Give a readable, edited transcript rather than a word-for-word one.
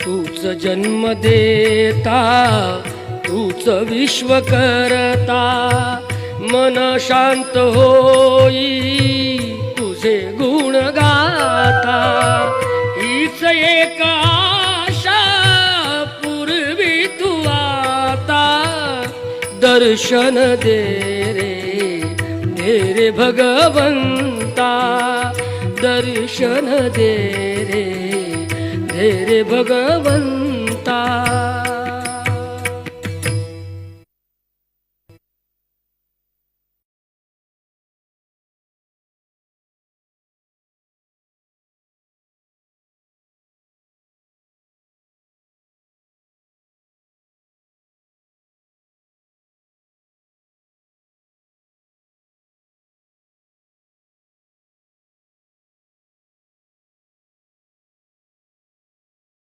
तूच जन्म देता, तूच विश्व करता, मन शांत होई तुझे गुण गाता। हीच एक आशा पूर्वी तू आता, दर्शन दे रे भगवंता, दर्शन दे रे भगवंता।